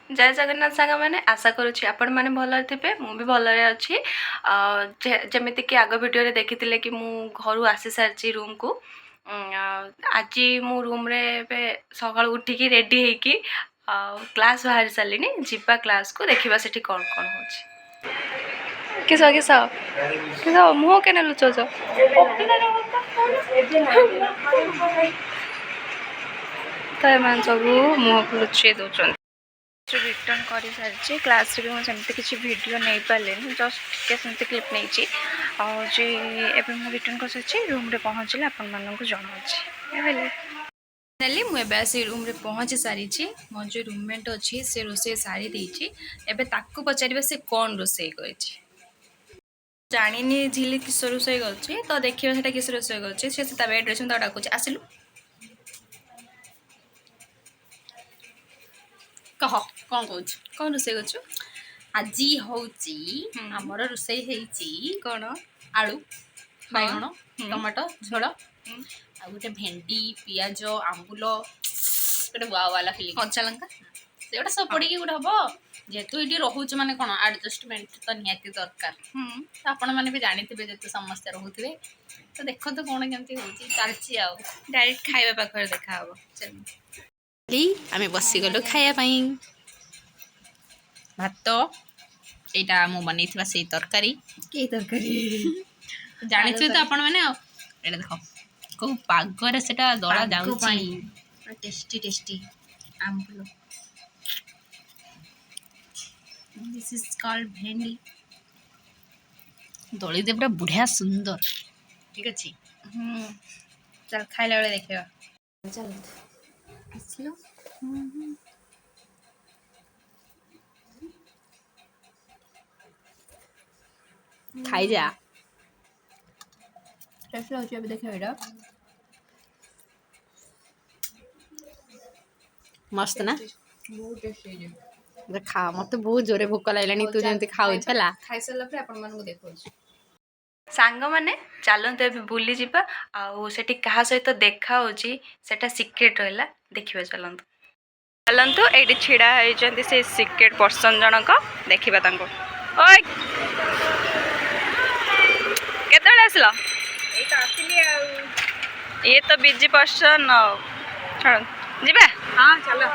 जय जगन्नाथ सांग मैंने आशा करुँची आपण मैंने भल थे मुझे भलरे अच्छी जमीती कि आग भिडियो देखी कि मु घर आसी सारी रूम को आज मु रूम रे सकाल उठिकी रेडी होगी क्लास बाहरी सारे जीवा क्लास को देखा से कौन कौन हो किस किस किस मुह के लुचौच तो एम सब मुह को लुचे दौरान रिटर्न कर सारी क्लास रे मुझे किसी वीडियो नहीं पारे जस्ट टे क्लिप नहीं और एवं रिटर्न कर सारी रूम रे पहुँचले आपण मानक जनाऊँगी मुझे आसी रूम रे पहुँची सारी मो जो रूममेट अच्छी से रोसे सारी देती एवं ताकू पचार से कौन रोसे कर जानी झिली किस रोसे कर तो देखिए से किस रोसे कर बेड रे डाकुच आसिलु कह कौन कहूँ कौन रोसे कर आज हूँ आमर रोसई है कौन आलू बैगण टमाटो झोल आ गोटे भेंडी पियाज आंबुल गोटे वाला फिलिंग कच्चा लंका से गोटे सब पड़ी गोटे हम जेहेतु ये रोच माने कौन आडजस्टमेंट तो निहाती दरकार तो आपण मैंने भी जानी थे जो समस्ते रोथे तो देखो तो कौन केमती हो चलती डायरेक्ट खाଇବା पाखरे देखा आम बसीगलु खायापाई भात यहाँ मु बन से तरकारी जानी तो आपण मैंने ये देख कौ पागरे से दला जाऊँगी टेस्टी टेस्टी आंबुल दिस इज कॉल्ड भेंडी दली दे पूरा बुढ़िया सुंदर ठीक अच्छे चल खाइला बेले देखा चल आसलो खाई जा टेस्ट लाउची अभी देखा एटा मस्त ना बहुत टेस्टी है खा मत बहुत जोरे भोक लगलानी तू जमी खाऊ चला खाई सारा पर आपण मानक देखो सांग माने चलते ए बुली जीवा आउ सेठी कहा सहित देखा होची सेटा सीक्रेट रहला देखिबा चलंतु चलंतु एठी छिड़ा होइचंती से सीक्रेट पर्सन जनक देखिबा तांको ओय केतले आसलो ए तो आसिली आ ये तो बिजी पर्सन चल जीबा हां चलो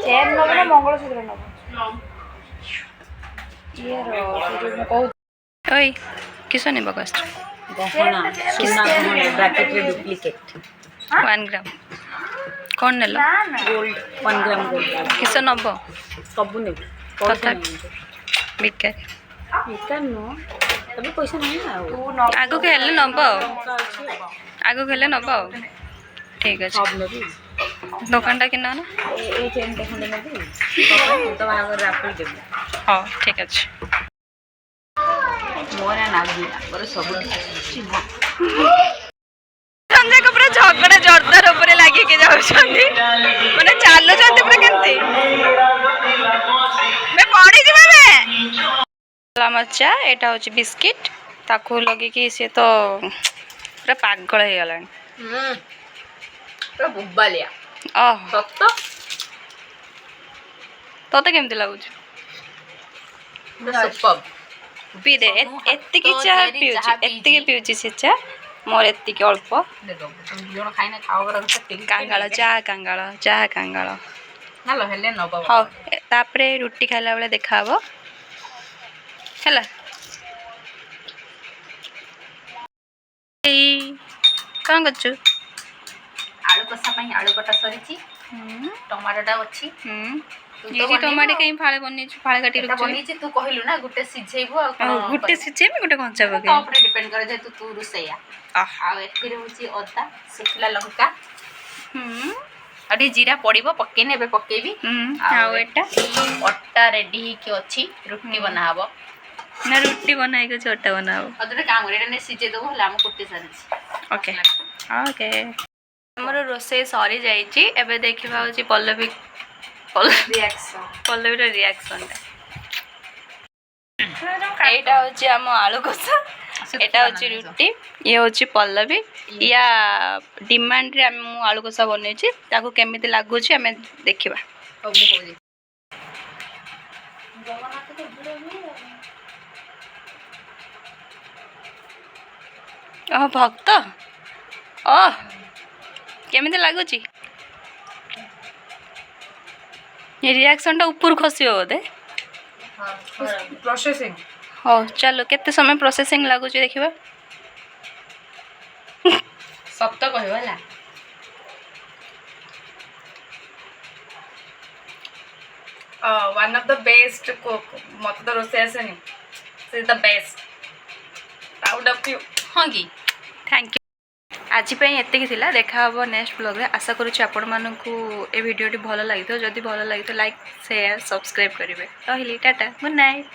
चेन नब ना मंगलसूत्र नब ये किस ने बकस गहना सोना गहना ब्रैकेट रे डुप्लीकेट 1 ग्राम कौन नेलो गोल्ड 1 ग्राम गोल्ड किस नब सब ने बिकार बेकार नो तबे पैसा नहीं आ आगो के हेले नब आगो के हेले नब ठीक है सब नेबी दुकान टा किना ना ए चेन देखन नेबी तो आगर रापी देबी हां ठीक है मोरा नागी पर सब चिन्ह संजय को पूरा झगड़ा जोरदार ऊपर लागी के जाउ छंदी माने चालो छंदी पूरा केनते मैं पड़ी जीवा में मरचा एटा होची बिस्किट ताको लगे कि से तो पूरा पागल हे गलानी पूरा बुब्बालिया ओह सत्त तोते केमती लागुछ सुपर पी दे एत्ती की चाह पिउची एत्ती की पिउची से चाह मोर एत्ती की अल्प दे दो तुम जोन खाइना खाओ गर कांगाଳ चाह कांगाଳ नालो हेले न बाबा हां तापरे रोटी खाइला बेले देखा हबो हैला कौन करछु आलू कसा पई आलू कटा सरीची टमाटोटा अछि ये टमाटे कहीं फाळे बन्नी फाळे काटी रख बनी छी तू कहिलु ना गुटे सिझेबो आ गुटे सिझे में गुटे कंचा बगे तो ऊपर डिपेंड करे जे तू रुसैया आ एथिरे होची अदा सुखला लंका अडी जीरा पड़िबो पकेने एबे पकेबी आ एटा अट्टा रेडी के अछि रोटी बनाबो ना रोटी बनाई के छोटा बनाबो अदरे काम रे ने सिझे दबो हला हम कुटे सारी ओके ओके हमरो रोसे सरी जाईची एबे देखिबा होची पल्लवी ପଲ୍ଲବୀର ରିଆକ୍ସନଟା। ଏଇଟା ହେଉଛି ଆମ ଆଳୁ କଷା, ଏଇଟା ହେଉଛି ରୁଟି, ଇଏ ହେଉଛି ପଲ୍ଲବୀ। ୟା ଡିମାଣ୍ଡରେ ମୁଁ ଆଳୁ କଷା ବନେଇଛି, ତାକୁ କେମିତି ଲାଗୁଛି ଆମେ ଦେଖିବା। ଭକ୍ତ କେମିତି ଲାଗୁଛି? ରିଆକ୍ସନଟା ଉପରୁ ଖସିବ ବୋଧେ। ପ୍ରୋସେସିଂ। ହଉ ଚାଲ କେତେ ସମୟ ପ୍ରୋସେସିଂ ଲାଗୁଛି ଦେଖିବା। ସତ କହିବ ହେଲା। One of the best cook. ମତେ ତ ରୋଷେଇ ଆସେନି, ସେ the best. Proud of you. ହଁ କି? Thank you. ଆଜି ପାଇଁ ଏତିକି ଥିଲା, ଦେଖା ହେବ ନେକ୍ସଟ ବ୍ଲଗ୍ରେ। ଆଶା କରୁଛି ଆପଣମାନଙ୍କୁ ଏ ଭିଡ଼ିଓଟି ଭଲ ଲାଗିଥିବ। ଯଦି ଭଲ ଲାଗିଥିବ ଲାଇକ୍ ସେୟାର ସବସ୍କ୍ରାଇବ୍ କରିବେ। ରହିଲି, ଟାଟା, ଗୁଡ୍ ନାଇଟ୍।